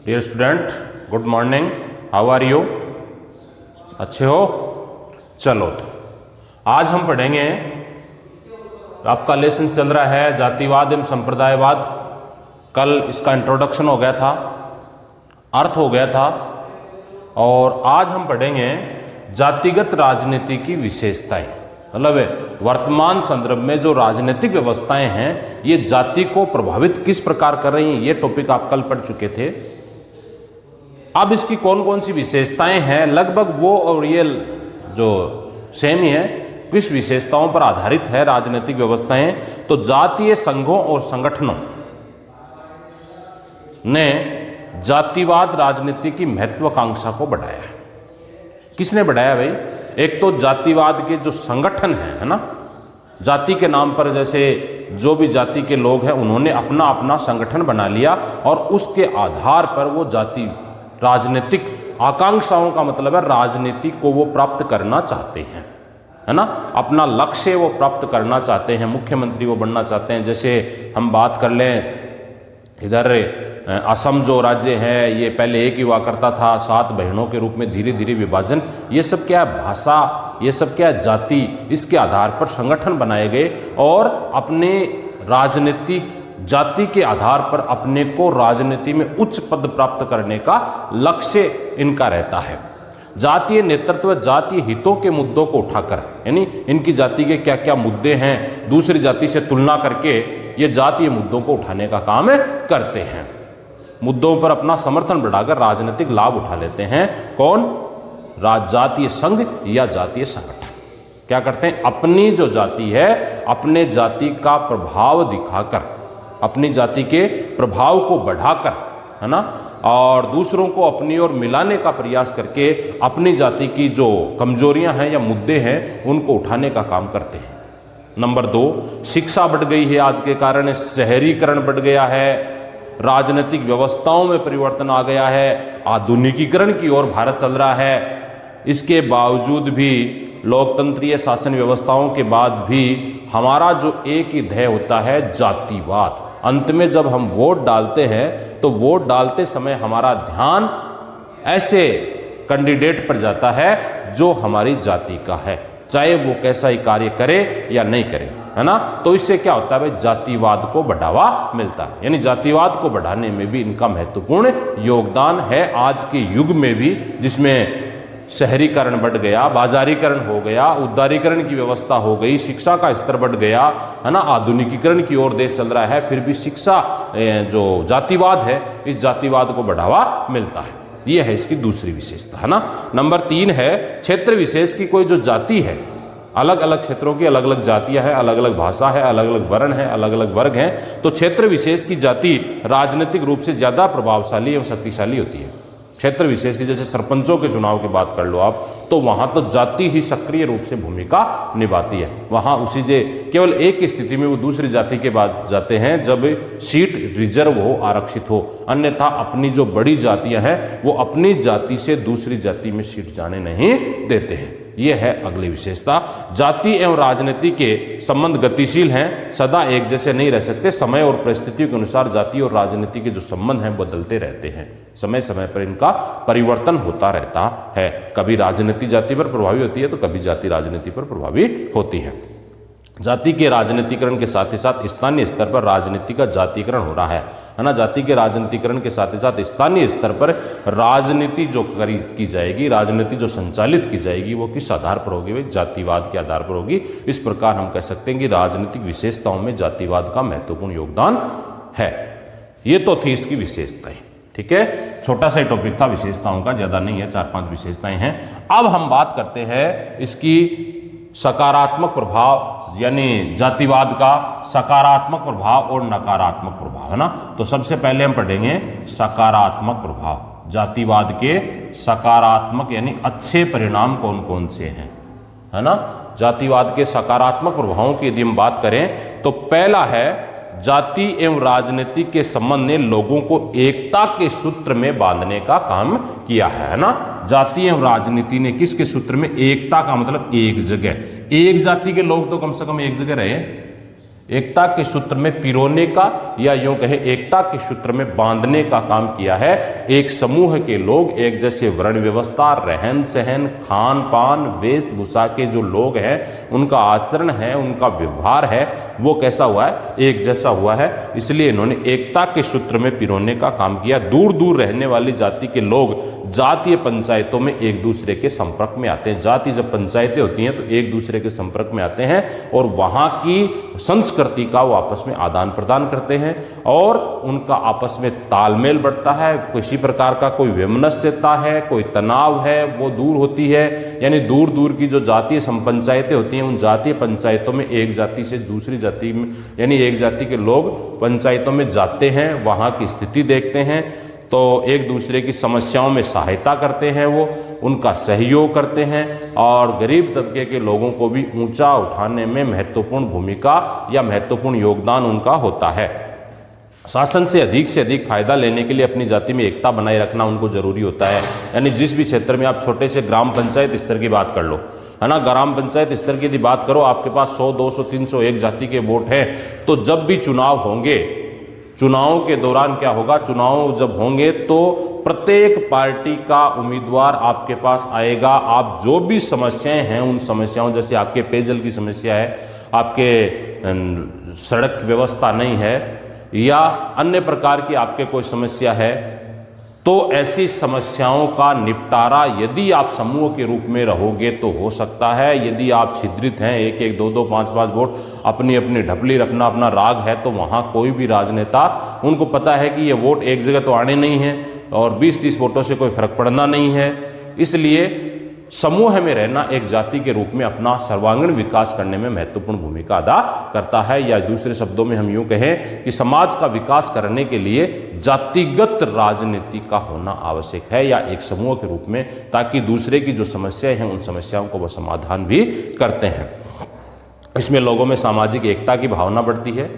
Dear student, good morning. How are you? अच्छे हो? चलो, तो आज हम पढ़ेंगे, आपका लेसन चल रहा है जातिवाद एवं संप्रदायवाद। कल इसका इंट्रोडक्शन हो गया था, अर्थ हो गया था, और आज हम पढ़ेंगे जातिगत राजनीति की विशेषताएं। मतलब वर्तमान संदर्भ में जो राजनीतिक व्यवस्थाएं हैं ये जाति को प्रभावित किस प्रकार कर रही हैं, ये टॉपिक आप कल पढ़ चुके थे। अब इसकी कौन कौन सी विशेषताएं हैं, लगभग वो और ये जो सेम ही है, किस विशेषताओं पर आधारित है राजनीतिक व्यवस्थाएं। तो जातीय संघों और संगठनों ने जातिवाद राजनीति की महत्वाकांक्षा को बढ़ाया है। किसने बढ़ाया भाई? एक तो जातिवाद के जो संगठन हैं, है ना, जाति के नाम पर जैसे जो भी जाति के लोग हैं उन्होंने अपना अपना संगठन बना लिया और उसके आधार पर वो जाति राजनीतिक आकांक्षाओं का मतलब है राजनीति को वो प्राप्त करना चाहते हैं, है ना, अपना लक्ष्य वो प्राप्त करना चाहते हैं, मुख्यमंत्री वो बनना चाहते हैं। जैसे हम बात कर लें, इधर असम जो राज्य है ये पहले एक ही हुआ करता था, 7 बहनों के रूप में धीरे धीरे विभाजन, ये सब क्या है, भाषा, ये सब क्या है, जाति, इसके आधार पर संगठन बनाए गए और अपने राजनीति जाति के आधार पर अपने को राजनीति में उच्च पद प्राप्त करने का लक्ष्य इनका रहता है। जातीय नेतृत्व जातीय हितों के मुद्दों को उठाकर, यानी इनकी जाति के क्या क्या मुद्दे हैं दूसरी जाति से तुलना करके ये जातीय मुद्दों को उठाने का काम करते हैं। मुद्दों पर अपना समर्थन बढ़ाकर राजनीतिक लाभ उठा लेते हैं। कौन? जातीय संघ या जातीय संगठन क्या करते हैं? अपनी जो जाति है अपने जाति का प्रभाव दिखाकर, अपनी जाति के प्रभाव को बढ़ाकर, है ना, और दूसरों को अपनी ओर मिलाने का प्रयास करके अपनी जाति की जो कमजोरियां हैं या मुद्दे हैं उनको उठाने का काम करते हैं। नंबर 2, शिक्षा बढ़ गई है आज के कारण, शहरीकरण बढ़ गया है, राजनीतिक व्यवस्थाओं में परिवर्तन आ गया है, आधुनिकीकरण की ओर भारत चल रहा है। इसके बावजूद भी लोकतंत्रीय शासन व्यवस्थाओं के बाद भी हमारा जो एक ही ध्येय होता है जातिवाद। अंत में जब हम वोट डालते हैं तो वोट डालते समय हमारा ध्यान ऐसे कैंडिडेट पर जाता है जो हमारी जाति का है, चाहे वो कैसा ही कार्य करे या नहीं करे, है ना। तो इससे क्या होता है भाई, जातिवाद को बढ़ावा मिलता है, यानी जातिवाद को बढ़ाने में भी इनका महत्वपूर्ण योगदान है। आज के युग में भी जिसमें शहरीकरण बढ़ गया, बाजारीकरण हो गया, उदारीकरण की व्यवस्था हो गई, शिक्षा का स्तर बढ़ गया, है ना, आधुनिकीकरण की ओर देश चल रहा है, फिर भी शिक्षा जो जातिवाद है इस जातिवाद को बढ़ावा मिलता है। ये है इसकी दूसरी विशेषता, है ना। नंबर 3 है क्षेत्र विशेष की कोई जो जाति है, अलग अलग क्षेत्रों की अलग अलग जातियां हैं, अलग अलग भाषा है, अलग अलग वर्ण है, अलग अलग वर्ग हैं, तो क्षेत्र विशेष की जाति राजनीतिक रूप से ज्यादा प्रभावशाली एवं शक्तिशाली होती है। क्षेत्र विशेष की जैसे सरपंचों के चुनाव की बात कर लो आप, तो वहां तो जाति ही सक्रिय रूप से भूमिका निभाती है। वहां उसी जे केवल एक स्थिति में वो दूसरी जाति के बाद जाते हैं जब सीट रिजर्व हो, आरक्षित हो, अन्यथा अपनी जो बड़ी जातियां हैं वो अपनी जाति से दूसरी जाति में सीट जाने नहीं देते हैं। ये है अगली विशेषता। जाति एवं राजनीति के संबंध गतिशील हैं, सदा एक जैसे नहीं रह सकते, समय और परिस्थितियों के अनुसार जाति और राजनीति के जो संबंध हैं बदलते रहते हैं, समय समय पर इनका परिवर्तन होता रहता है। कभी राजनीति जाति पर प्रभावी होती है तो कभी जाति राजनीति पर प्रभावी होती है। जाति के राजनीतिकरण के साथ ही साथ स्थानीय स्तर पर राजनीति का जातिकरण हो रहा है ना। जाति के राजनीतिकरण के साथ ही साथ स्थानीय स्तर पर राजनीति जो की जाएगी, राजनीति जो संचालित की जाएगी वो किस आधार पर होगी भाई? जातिवाद के आधार पर होगी। इस प्रकार हम कह सकते हैं कि राजनीतिक विशेषताओं में जातिवाद का महत्वपूर्ण योगदान है। ये तो थी इसकी विशेषताएं, ठीक है, छोटा सा टॉपिक था विशेषताओं का, ज्यादा नहीं है, 4-5 विशेषताएं हैं। अब हम बात करते हैं इसकी सकारात्मक प्रभाव, यानी जातिवाद का सकारात्मक प्रभाव और नकारात्मक प्रभाव, है ना। तो सबसे पहले हम पढ़ेंगे सकारात्मक प्रभाव। जातिवाद के सकारात्मक यानी अच्छे परिणाम कौन कौन से हैं, है ना। जातिवाद के सकारात्मक प्रभावों की यदि हम बात करें तो पहला है जाति एवं राजनीति के संबंध ने लोगों को एकता के सूत्र में बांधने का काम किया है ना। जाति एवं राजनीति ने किसके सूत्र में? एकता का मतलब एक जगह, एक जाति के लोग तो कम से कम एक जगह रहे, एकता के सूत्र में पिरोने का या यूं कहें एकता के सूत्र में बांधने का काम किया है। एक समूह के लोग, एक जैसे वर्ण व्यवस्था, रहन सहन, खान पान, वेशभूषा के जो लोग हैं, उनका आचरण है, उनका व्यवहार है, वो कैसा हुआ है? एक जैसा हुआ है। इसलिए इन्होंने एकता के सूत्र में पिरोने का काम किया। दूर दूर रहने वाली जाति के लोग जातीय पंचायतों में एक दूसरे के संपर्क में आते हैं। जाति जब पंचायतें होती हैं तो एक दूसरे के संपर्क में आते हैं और वहां की संस्कृति का वो आपस में आदान प्रदान करते हैं और उनका आपस में तालमेल बढ़ता है। किसी प्रकार का कोई वैमनस्यता है, कोई तनाव है, वो दूर होती है। यानी दूर दूर की जो जातीय पंचायतें होती हैं, उन जातीय पंचायतों में एक जाति से दूसरी जाति में, यानी एक जाति के लोग पंचायतों में जाते हैं, वहाँ की स्थिति देखते हैं, तो एक दूसरे की समस्याओं में सहायता करते हैं, वो उनका सहयोग करते हैं और गरीब तबके के लोगों को भी ऊंचा उठाने में महत्वपूर्ण भूमिका या महत्वपूर्ण योगदान उनका होता है। शासन से अधिक फायदा लेने के लिए अपनी जाति में एकता बनाए रखना उनको जरूरी होता है। यानी जिस भी क्षेत्र में आप छोटे से ग्राम पंचायत स्तर की बात कर लो, है ना, ग्राम पंचायत स्तर की यदि बात करो, आपके पास 100, 200, 300 एक जाति के वोट हैं, तो जब भी चुनाव होंगे, चुनावों के दौरान क्या होगा, चुनाव जब होंगे तो प्रत्येक पार्टी का उम्मीदवार आपके पास आएगा। आप जो भी समस्याएं हैं, उन समस्याओं, जैसे आपके पेयजल की समस्या है, आपके सड़क व्यवस्था नहीं है या अन्य प्रकार की आपके कोई समस्या है, तो ऐसी समस्याओं का निपटारा यदि आप समूह के रूप में रहोगे तो हो सकता है। यदि आप छिद्रित हैं, 1-1, 2-2, 5-5 वोट अपनी अपनी ढपली रखना अपना राग है, तो वहाँ कोई भी राजनेता, उनको पता है कि ये वोट एक जगह तो आने नहीं है और 20-30 वोटों से कोई फर्क पड़ना नहीं है। इसलिए समूह में रहना एक जाति के रूप में अपना सर्वांगीण विकास करने में महत्वपूर्ण भूमिका अदा करता है। या दूसरे शब्दों में हम यूं कहें कि समाज का विकास करने के लिए जातिगत राजनीति का होना आवश्यक है, या एक समूह के रूप में, ताकि दूसरे की जो समस्याएं हैं उन समस्याओं को वह समाधान भी करते हैं। इसमें लोगों में सामाजिक एकता की भावना बढ़ती है,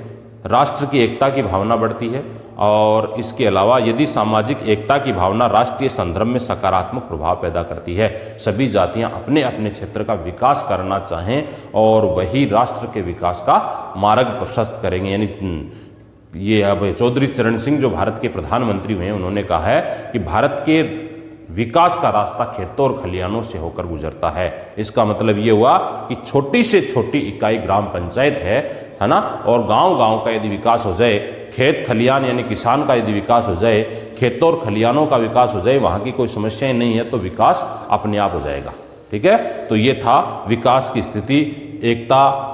राष्ट्र की एकता की भावना बढ़ती है और इसके अलावा यदि सामाजिक एकता की भावना राष्ट्रीय संदर्भ में सकारात्मक प्रभाव पैदा करती है। सभी जातियां अपने अपने क्षेत्र का विकास करना चाहें और वही राष्ट्र के विकास का मार्ग प्रशस्त करेंगे। यानी ये अब चौधरी चरण सिंह जो भारत के प्रधानमंत्री हुए हैं, उन्होंने कहा है कि भारत के विकास का रास्ता खेतों और खलिहानों से होकर गुजरता है। इसका मतलब ये हुआ कि छोटी से छोटी इकाई ग्राम पंचायत है ना, और गांव-गांव का यदि विकास हो जाए, खेत खलिहान यानी किसान का यदि विकास हो जाए, खेतों और खलिहानों का विकास हो जाए, वहाँ की कोई समस्याएं नहीं है, तो विकास अपने आप हो जाएगा। ठीक है, तो ये था विकास की स्थिति। एकता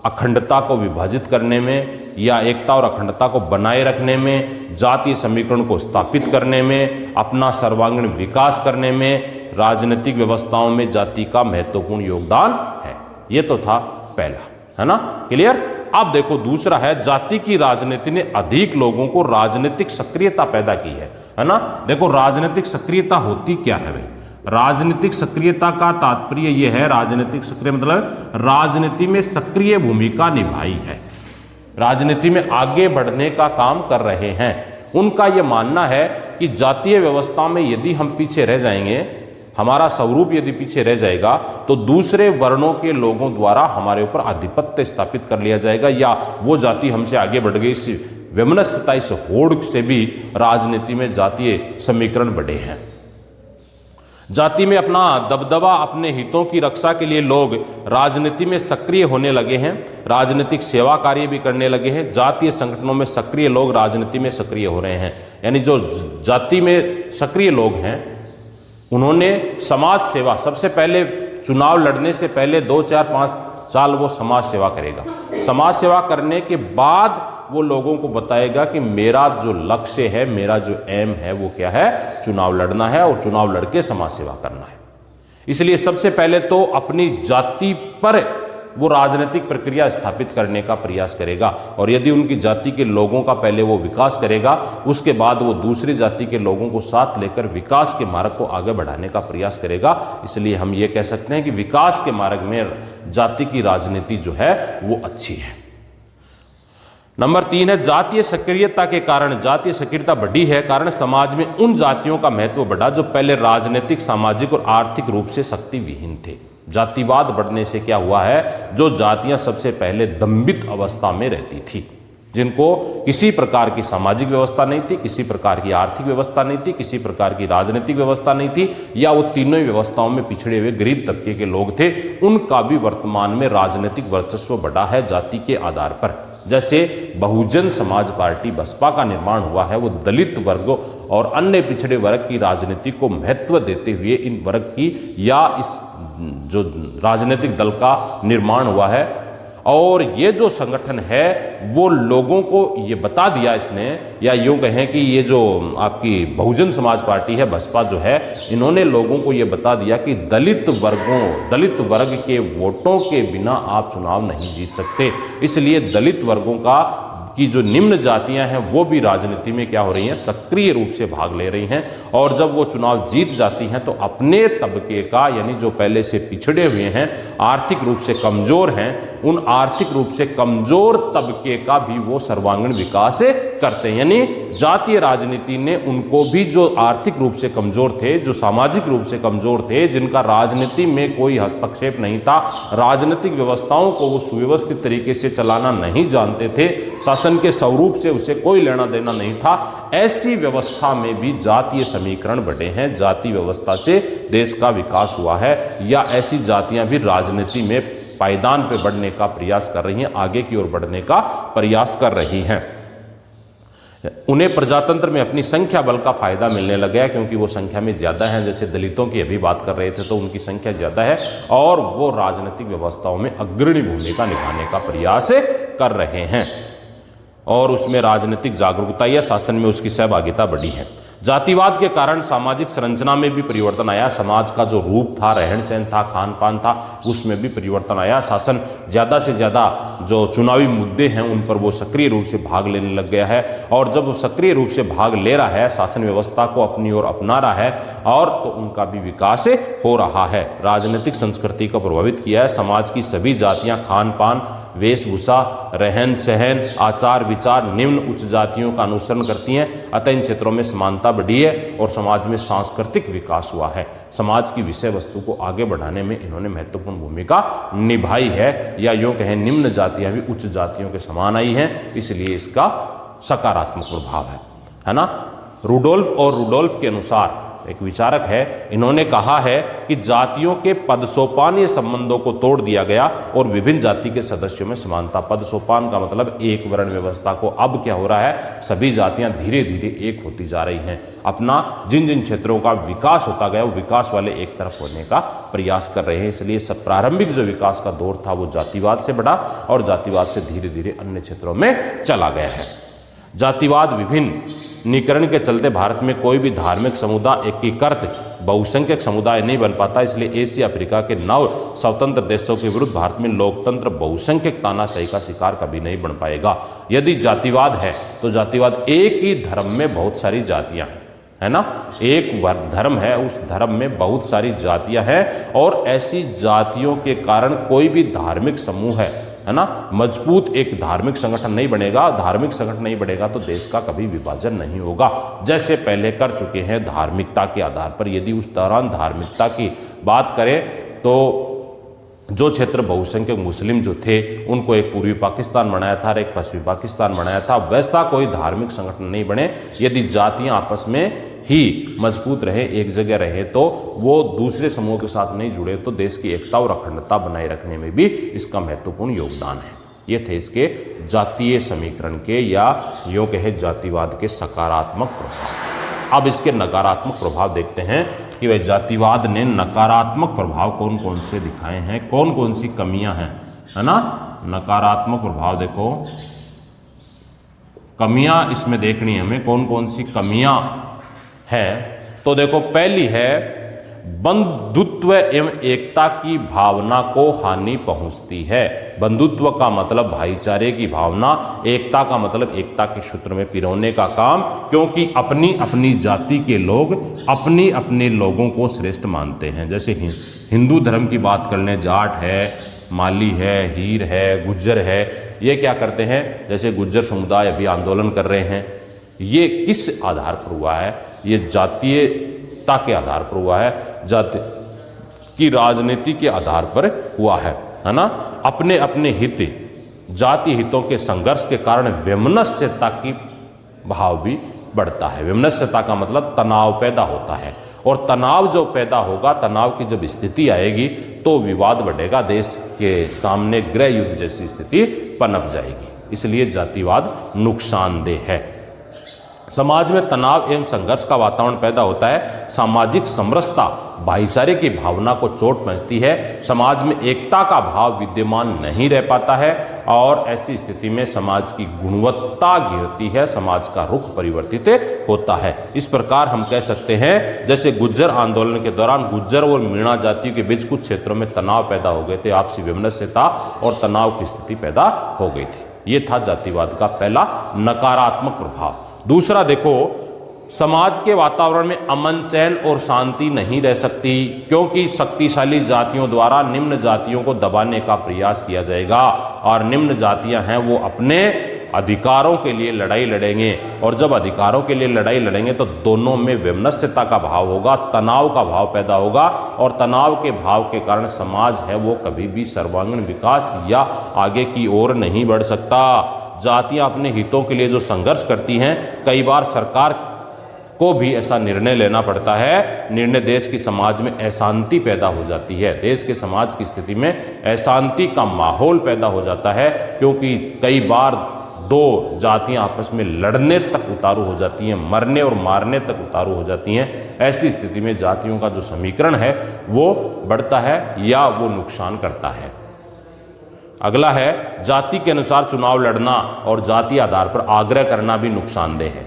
अखंडता को विभाजित करने में या एकता और अखंडता को बनाए रखने में, जातीय समीकरण को स्थापित करने में, अपना सर्वांगीण विकास करने में राजनीतिक व्यवस्थाओं में जाति का महत्वपूर्ण योगदान है। ये तो था पहला, है ना, क्लियर। अब देखो दूसरा है, जाति की राजनीति ने अधिक लोगों को राजनीतिक सक्रियता पैदा की है ना। देखो राजनीतिक सक्रियता होती क्या है भाई? राजनीतिक सक्रियता का तात्पर्य यह है, राजनीतिक सक्रिय मतलब राजनीति में सक्रिय भूमिका निभाई है, राजनीति में आगे बढ़ने का काम कर रहे हैं। उनका यह मानना है कि जातीय व्यवस्था में यदि हम पीछे रह जाएंगे, हमारा स्वरूप यदि पीछे रह जाएगा, तो दूसरे वर्णों के लोगों द्वारा हमारे ऊपर आधिपत्य स्थापित कर लिया जाएगा, या वो जाति हमसे आगे बढ़ गई। इस वैमनस्यता, इस होड़ से भी राजनीति में जातीय समीकरण बढ़े हैं। जाति में अपना दबदबा, अपने हितों की रक्षा के लिए लोग राजनीति में सक्रिय होने लगे हैं, राजनीतिक सेवा कार्य भी करने लगे हैं। जातीय संगठनों में सक्रिय लोग राजनीति में सक्रिय हो रहे हैं। यानी जो जाति में सक्रिय लोग हैं, उन्होंने समाज सेवा, सबसे पहले चुनाव लड़ने से पहले 2, 4, 5 साल वो समाज सेवा करेगा। समाज सेवा करने के बाद वो लोगों को बताएगा कि मेरा जो लक्ष्य है, मेरा जो एम है वो क्या है, चुनाव लड़ना है और चुनाव लड़के समाज सेवा करना है। इसलिए सबसे पहले तो अपनी जाति पर वो राजनीतिक प्रक्रिया स्थापित करने का प्रयास करेगा, और यदि उनकी जाति के लोगों का पहले वो विकास करेगा, उसके बाद वो दूसरी जाति के लोगों को साथ लेकर विकास के मार्ग को आगे बढ़ाने का प्रयास करेगा। इसलिए हम ये कह सकते हैं कि विकास के मार्ग में जाति की राजनीति जो है वो अच्छी है। नंबर 3 है, जातीय सक्रियता के कारण, जातीय सक्रियता बढ़ी है कारण समाज में उन जातियों का महत्व बढ़ा जो पहले राजनीतिक, सामाजिक और आर्थिक रूप से शक्ति विहीन थे। जातिवाद बढ़ने से क्या हुआ है, जो जातियां सबसे पहले दंभित अवस्था में रहती थी, जिनको किसी प्रकार की सामाजिक व्यवस्था नहीं थी, किसी प्रकार की आर्थिक व्यवस्था नहीं थी, किसी प्रकार की राजनीतिक व्यवस्था नहीं थी, या वो तीनों ही व्यवस्थाओं में पिछड़े हुए गरीब तबके के लोग थे, उनका भी वर्तमान में राजनीतिक वर्चस्व बढ़ा है जाति के आधार पर। जैसे बहुजन समाज पार्टी बसपा का निर्माण हुआ है, वो दलित वर्ग और अन्य पिछड़े वर्ग की राजनीति को महत्व देते हुए इन वर्ग की या इस जो राजनीतिक दल का निर्माण हुआ है। और ये जो संगठन है वो लोगों को ये बता दिया इसने, या यूँ कहें कि ये जो आपकी बहुजन समाज पार्टी है बसपा जो है, इन्होंने लोगों को ये बता दिया कि दलित वर्ग के वोटों के बिना आप चुनाव नहीं जीत सकते। इसलिए दलित वर्गों की जो निम्न जातियां हैं वो भी राजनीति में क्या हो रही हैं, सक्रिय रूप से भाग ले रही हैं। और जब वो चुनाव जीत जाती हैं तो अपने तबके का, यानी जो पहले से पिछड़े हुए हैं, आर्थिक रूप से कमजोर हैं, उन आर्थिक रूप से कमजोर तबके का भी वो सर्वांगीण विकास करते हैं। यानी जातीय राजनीति ने उनको भी, जो आर्थिक रूप से कमजोर थे, जो सामाजिक रूप से कमजोर थे, जिनका राजनीति में कोई हस्तक्षेप नहीं था, राजनीतिक व्यवस्थाओं को वो सुव्यवस्थित तरीके से चलाना नहीं जानते थे, शासन के स्वरूप से उसे कोई लेना देना नहीं था, ऐसी व्यवस्था में भी जातीय समीकरण बढ़े हैं, जाति व्यवस्था से देश का विकास हुआ है, या ऐसी जातियां भी राजनीति में पायदान पे बढ़ने का प्रयास कर रही हैं, आगे की ओर बढ़ने का प्रयास कर रही हैं। उन्हें प्रजातंत्र में अपनी संख्या बल का फायदा मिलने लगा है, क्योंकि वो संख्या में ज़्यादा हैं। जैसे दलितों की अभी बात कर रहे थे तो उनकी संख्या ज़्यादा है और वो राजनीतिक व्यवस्थाओं में अग्रणी भूमिका निभाने का प्रयास कर रहे हैं, और उसमें राजनीतिक जागरूकता या शासन में उसकी सहभागिता बढ़ी है। जातिवाद के कारण सामाजिक संरचना में भी परिवर्तन आया, समाज का जो रूप था, रहन सहन था, खान पान था, उसमें भी परिवर्तन आया। शासन ज़्यादा से ज़्यादा जो चुनावी मुद्दे हैं उन पर वो सक्रिय रूप से भाग लेने लग गया है, और जब वो सक्रिय रूप से भाग ले रहा है, शासन व्यवस्था को अपनी ओर अपना रहा है, और तो उनका भी विकास हो रहा है। राजनीतिक संस्कृति को प्रभावित किया है। समाज की सभी जातियाँ खान पान, वेशभूषा, रहन सहन, आचार विचार निम्न उच्च जातियों का अनुसरण करती हैं, अतः इन क्षेत्रों में समानता बढ़ी है और समाज में सांस्कृतिक विकास हुआ है। समाज की विषय वस्तु को आगे बढ़ाने में इन्होंने महत्वपूर्ण भूमिका निभाई है, या यूँ कहें निम्न जातियाँ भी उच्च जातियों के समान आई हैं, इसलिए इसका सकारात्मक प्रभाव है ना। रुडोल्फ के अनुसार, एक विचारक है, इन्होंने कहा है कि जातियों के पदसोपानीय संबंधों को तोड़ दिया गया और विभिन्न जाति के सदस्यों में समानता। पदसोपान का मतलब एक वर्ण व्यवस्था को अब क्या हो रहा है, सभी जातियां धीरे धीरे एक होती जा रही हैं, अपना जिन जिन क्षेत्रों का विकास होता गया वो विकास वाले एक तरफ होने का प्रयास कर रहे हैं। इसलिए सब प्रारंभिक जो विकास का दौर था वो जातिवाद से बढ़ा और जातिवाद से धीरे धीरे अन्य क्षेत्रों में चला गया है। जातिवाद विभिन्नीकरण के चलते भारत में कोई भी धार्मिक समुदाय एकीकृत बहुसंख्यक समुदाय नहीं बन पाता, इसलिए एशिया अफ्रीका के नव स्वतंत्र देशों के विरुद्ध भारत में लोकतंत्र बहुसंख्यक तानाशाही का शिकार कभी नहीं बन पाएगा। यदि जातिवाद है तो जातिवाद एक ही धर्म में बहुत सारी जातियां हैं, है ना, एक धर्म है, उस धर्म में बहुत सारी जातियां हैं, और ऐसी जातियों के कारण कोई भी धार्मिक समूह है ना, मजबूत एक धार्मिक संगठन नहीं बनेगा। धार्मिक संगठन नहीं बनेगा तो देश का कभी विभाजन नहीं होगा, जैसे पहले कर चुके हैं धार्मिकता के आधार पर। यदि उस दौरान धार्मिकता की बात करें तो जो क्षेत्र बहुसंख्यक मुस्लिम जो थे उनको एक पूर्वी पाकिस्तान बनाया था और एक पश्चिमी पाकिस्तान बनाया था, वैसा कोई धार्मिक संगठन नहीं बने। यदि जातियां आपस में ही मजबूत रहे, एक जगह रहे, तो वो दूसरे समूह के साथ नहीं जुड़े, तो देश की एकता और अखंडता बनाए रखने में भी इसका महत्वपूर्ण योगदान है। ये थे इसके जातीय समीकरण के, या यूँ कहे जातिवाद के सकारात्मक प्रभाव। अब इसके नकारात्मक प्रभाव देखते हैं कि वह जातिवाद ने नकारात्मक प्रभाव कौन कौन से दिखाए हैं, कौन कौन सी कमियां हैं, है ना। नकारात्मक प्रभाव देखो, कमियां इसमें देखनी है हमें, कौन कौन सी कमियां है। तो देखो, पहली है बंधुत्व एवं एकता की भावना को हानि पहुंचती है। बंधुत्व का मतलब भाईचारे की भावना, एकता का मतलब एकता के सूत्र में पिरोने का काम, क्योंकि अपनी अपनी जाति के लोग अपनी अपने लोगों को श्रेष्ठ मानते हैं। जैसे हिंदू धर्म की बात कर लें, जाट है, माली है, हीर है, गुज्जर है, ये क्या करते हैं, जैसे गुज्जर समुदाय अभी आंदोलन कर रहे हैं, ये किस आधार पर हुआ है, ये जातीयता के आधार पर हुआ है। की राजनीति के आधार पर हुआ है ना। अपने अपने हित, जाति हितों के संघर्ष के कारण वैमनस्यता की भाव भी बढ़ता है। वैमनस्यता का मतलब तनाव पैदा होता है, और तनाव जो पैदा होगा, तनाव की जब स्थिति आएगी तो विवाद बढ़ेगा, देश के सामने गृह युद्ध जैसी स्थिति पनप जाएगी। इसलिए जातिवाद नुकसानदेह है। समाज में तनाव एवं संघर्ष का वातावरण पैदा होता है। सामाजिक समरसता, भाईचारे की भावना को चोट पहुंचती है। समाज में एकता का भाव विद्यमान नहीं रह पाता है, और ऐसी स्थिति में समाज की गुणवत्ता गिरती है, समाज का रुख परिवर्तित होता है। इस प्रकार हम कह सकते हैं, जैसे गुज्जर आंदोलन के दौरान गुज्जर और मीणा जातियों के बीच कुछ क्षेत्रों में तनाव पैदा हो गए थे, आपसी वैमनस्यता और तनाव की स्थिति पैदा हो गई थी। ये था जातिवाद का पहला नकारात्मक प्रभाव। दूसरा देखो, समाज के वातावरण में अमन, चैन और शांति नहीं रह सकती, क्योंकि शक्तिशाली जातियों द्वारा निम्न जातियों को दबाने का प्रयास किया जाएगा, और निम्न जातियां हैं वो अपने अधिकारों के लिए लड़ाई लड़ेंगे, और जब अधिकारों के लिए लड़ाई लड़ेंगे तो दोनों में वैमनस्यता का भाव होगा, तनाव का भाव पैदा होगा, और तनाव के भाव के कारण समाज है वो कभी भी सर्वांगीण विकास या आगे की ओर नहीं बढ़ सकता। जातियां अपने हितों के लिए जो संघर्ष करती हैं, कई बार सरकार को भी ऐसा निर्णय लेना पड़ता है। निर्णय देश की समाज में अशांति पैदा हो जाती है, देश के समाज की स्थिति में अशांति का माहौल पैदा हो जाता है, क्योंकि कई बार दो जातियां आपस में लड़ने तक उतारू हो जाती हैं, मरने और मारने तक उतारू हो जाती हैं। ऐसी स्थिति में जातियों का जो समीकरण है वो बढ़ता है या वो नुकसान करता है। अगला है, जाति के अनुसार चुनाव लड़ना और जाति आधार पर आग्रह करना भी नुकसानदेह है।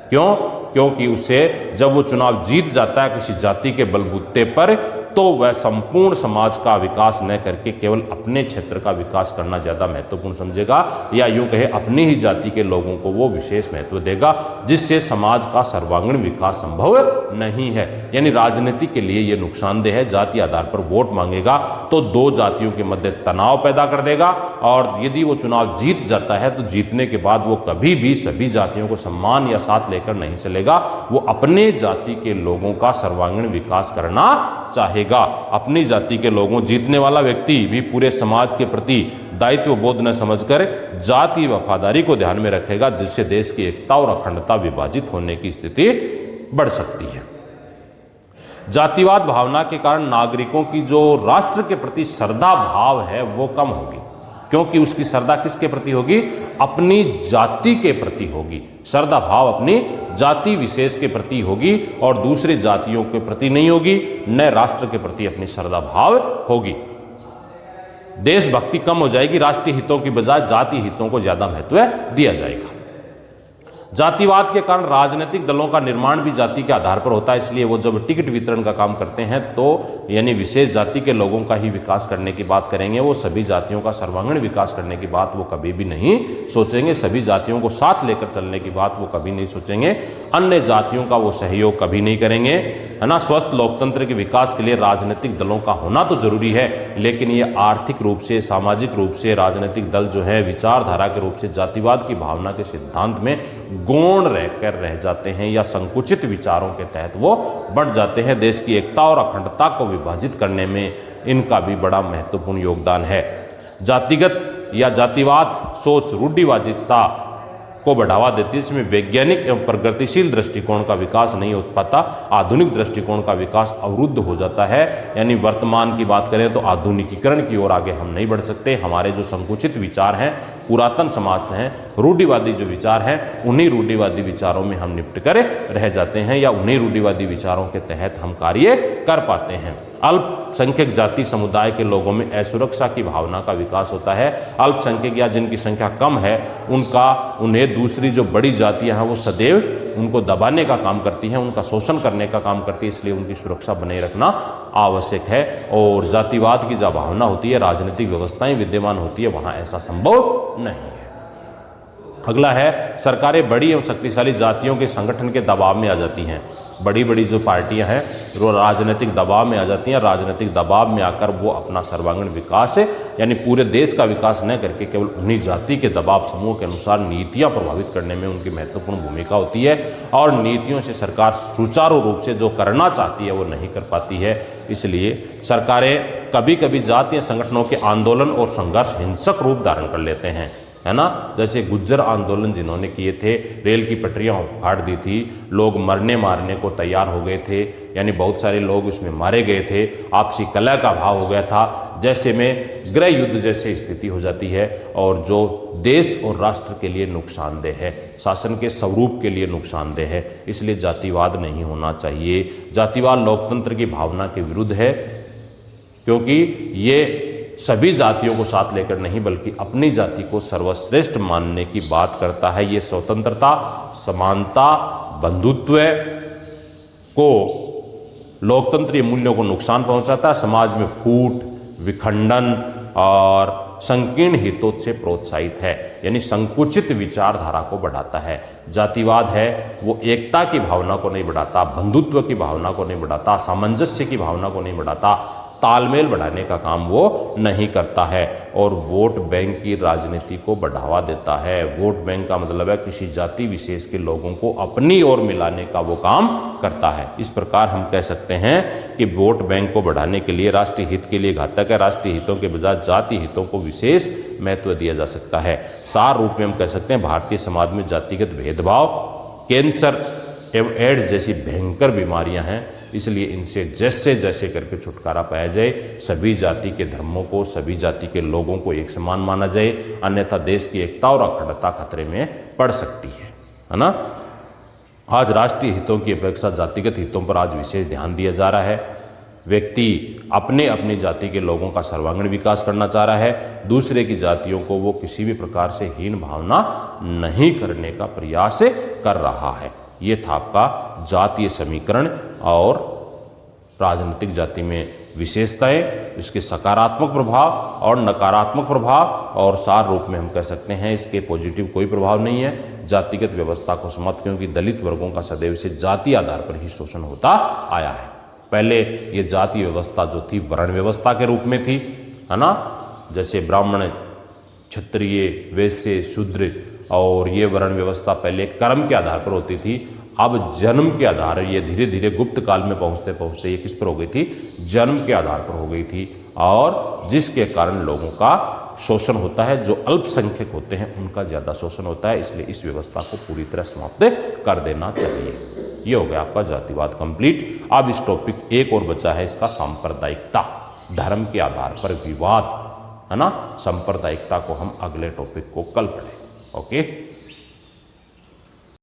क्यों? क्योंकि उसे जब वो चुनाव जीत जाता है किसी जाति के बलबूते पर, तो वह संपूर्ण समाज का विकास न करके केवल अपने क्षेत्र का विकास करना ज़्यादा महत्वपूर्ण समझेगा, या यूं कहे अपनी ही जाति के लोगों को वो विशेष महत्व देगा, जिससे समाज का सर्वांगीण विकास संभव नहीं है। यानी राजनीति के लिए ये नुकसानदेह है। जाति आधार पर वोट मांगेगा तो दो जातियों के मध्य तनाव पैदा कर देगा, और यदि वो चुनाव जीत जाता है तो जीतने के बाद वो कभी भी सभी जातियों को सम्मान या साथ लेकर नहीं चलेगा, वो अपने जाति के लोगों का सर्वांगीण विकास करना चाहेगा। अपनी जाति के लोगों, जीतने वाला व्यक्ति भी पूरे समाज के प्रति दायित्व बोध न समझकर जाति वफादारी को ध्यान में रखेगा, जिससे देश की एकता और अखंडता विभाजित होने की स्थिति बढ़ सकती है। जातिवाद भावना के कारण नागरिकों की जो राष्ट्र के प्रति श्रद्धा भाव है वो कम होगी, क्योंकि उसकी श्रद्धा किसके प्रति होगी? अपनी जाति के प्रति होगी। श्रद्धा भाव अपनी जाति विशेष के प्रति होगी और दूसरे जातियों के प्रति नहीं होगी, न राष्ट्र के प्रति अपनी श्रद्धा भाव होगी। देशभक्ति कम हो जाएगी, राष्ट्रीय हितों की बजाय जाति हितों को ज्यादा महत्व दिया जाएगा। जातिवाद के कारण राजनीतिक दलों का निर्माण भी जाति के आधार पर होता है, इसलिए वो जब टिकट वितरण का काम करते हैं तो यानी विशेष जाति के लोगों का ही विकास करने की बात करेंगे, वो सभी जातियों का सर्वांगीण विकास करने की बात वो कभी भी नहीं सोचेंगे, सभी जातियों को साथ लेकर चलने की बात वो कभी नहीं सोचेंगे, अन्य जातियों का वो सहयोग कभी नहीं करेंगे, है ना। स्वस्थ लोकतंत्र के विकास के लिए राजनीतिक दलों का होना तो जरूरी है, लेकिन ये आर्थिक रूप से, सामाजिक रूप से राजनीतिक दल जो है विचारधारा के रूप से जातिवाद की भावना के सिद्धांत में गौण रहकर रह जाते हैं या संकुचित विचारों के तहत वो बढ़ जाते हैं। देश की एकता और अखंडता को विभाजित करने में इनका भी बड़ा महत्वपूर्ण योगदान है। जातिगत या जातिवाद सोच रूढ़िवादिता को बढ़ावा देती है, इसमें वैज्ञानिक एवं प्रगतिशील दृष्टिकोण का विकास नहीं हो पाता, आधुनिक दृष्टिकोण का विकास अवरुद्ध हो जाता है। यानी वर्तमान की बात करें तो आधुनिकीकरण की ओर आगे हम नहीं बढ़ सकते। हमारे जो संकुचित विचार हैं, पुरातन समाज हैं, रूढ़िवादी जो विचार हैं, उन्हीं रूढ़िवादी विचारों में हम निपट कर रह जाते हैं या उन्हीं रूढ़िवादी विचारों के तहत हम कार्य कर पाते हैं। अल्पसंख्यक जाति समुदाय के लोगों में असुरक्षा की भावना का विकास होता है। अल्पसंख्यक या जिनकी संख्या कम है उन्हें दूसरी जो बड़ी जातियां हैं वो सदैव उनको दबाने का काम करती हैं, उनका शोषण करने का काम करती है, इसलिए उनकी सुरक्षा बनाए रखना आवश्यक है। और जातिवाद की जब भावना होती है, राजनीतिक व्यवस्थाएं विद्यमान होती है, वहां ऐसा संभव नहीं है। अगला है, सरकारें बड़ी एवं शक्तिशाली जातियों के संगठन के दबाव में आ जाती हैं। बड़ी बड़ी जो पार्टियां हैं वो राजनीतिक दबाव में आ जाती हैं। राजनीतिक दबाव में आकर वो अपना सर्वांगीण विकास यानी पूरे देश का विकास न करके केवल उन्हीं जाति के दबाव समूह के अनुसार नीतियां प्रभावित करने में उनकी महत्वपूर्ण भूमिका होती है, और नीतियों से सरकार सुचारू रूप से जो करना चाहती है वो नहीं कर पाती है। इसलिए सरकारें कभी कभी जातीय संगठनों के आंदोलन और संघर्ष हिंसक रूप धारण कर लेते हैं, है ना। जैसे गुज्जर आंदोलन जिन्होंने किए थे, रेल की पटरियां उखाड़ दी थी, लोग मरने मारने को तैयार हो गए थे, यानी बहुत सारे लोग उसमें मारे गए थे, आपसी कलह का भाव हो गया था, जैसे में गृह युद्ध जैसी स्थिति हो जाती है, और जो देश और राष्ट्र के लिए नुकसानदेह है, शासन के स्वरूप के लिए नुकसानदेह है। इसलिए जातिवाद नहीं होना चाहिए। जातिवाद लोकतंत्र की भावना के विरुद्ध है, क्योंकि ये सभी जातियों को साथ लेकर नहीं बल्कि अपनी जाति को सर्वश्रेष्ठ मानने की बात करता है। ये स्वतंत्रता, समानता, बंधुत्व को, लोकतंत्रीय मूल्यों को नुकसान पहुंचाता है, समाज में फूट, विखंडन और संकीर्ण हितों से प्रोत्साहित है, यानी संकुचित विचारधारा को बढ़ाता है। जातिवाद है वो एकता की भावना को नहीं बढ़ाता, बंधुत्व की भावना को नहीं बढ़ाता, सामंजस्य की भावना को नहीं बढ़ाता, तालमेल बढ़ाने का काम वो नहीं करता है, और वोट बैंक की राजनीति को बढ़ावा देता है। वोट बैंक का मतलब है किसी जाति विशेष के लोगों को अपनी ओर मिलाने का वो काम करता है। इस प्रकार हम कह सकते हैं कि वोट बैंक को बढ़ाने के लिए राष्ट्रीय हित के लिए घातक है। राष्ट्रीय हितों के बजाय जाति हितों को विशेष महत्व दिया जा सकता है। सार रूप में हम कह सकते हैं भारतीय समाज में जातिगत भेदभाव, कैंसर एवं एड्स जैसी भयंकर बीमारियां हैं, इसलिए इनसे जैसे जैसे करके छुटकारा पाया जाए, सभी जाति के धर्मों को, सभी जाति के लोगों को एक समान माना जाए, अन्यथा देश की एकता और अखंडता खतरे में पड़ सकती है ना। आज राष्ट्रीय हितों की अपेक्षा जातिगत हितों पर आज विशेष ध्यान दिया जा रहा है। व्यक्ति अपने अपनी जाति के लोगों का सर्वांगीण विकास करना चाह रहा है, दूसरे की जातियों को वो किसी भी प्रकार से हीन भावना नहीं करने का प्रयास कर रहा है। ये था आपका जातीय समीकरण और राजनीतिक जाति में विशेषताएं, इसके सकारात्मक प्रभाव और नकारात्मक प्रभाव, और सार रूप में हम कह सकते हैं इसके पॉजिटिव कोई प्रभाव नहीं है। जातिगत व्यवस्था को समाप्त, क्योंकि दलित वर्गों का सदैव से जाति आधार पर ही शोषण होता आया है। पहले ये जाति व्यवस्था जो थी वर्ण व्यवस्था के रूप में थी, है ना, जैसे ब्राह्मण, क्षत्रिय, वैश्य, शूद्र, और ये वर्ण व्यवस्था पहले कर्म के आधार पर होती थी, अब जन्म के आधार, ये धीरे धीरे गुप्त काल में पहुंचते पहुंचते ये किस पर हो गई थी, जन्म के आधार पर हो गई थी, और जिसके कारण लोगों का शोषण होता है। जो अल्पसंख्यक होते हैं उनका ज़्यादा शोषण होता है, इसलिए इस व्यवस्था को पूरी तरह समाप्त कर देना चाहिए। ये हो गया आपका जातिवाद कंप्लीट। अब इस टॉपिक एक और बचा है इसका, सांप्रदायिकता, धर्म के आधार पर विवाद, है ना। सांप्रदायिकता को हम अगले टॉपिक को कल पढ़ें। ओके।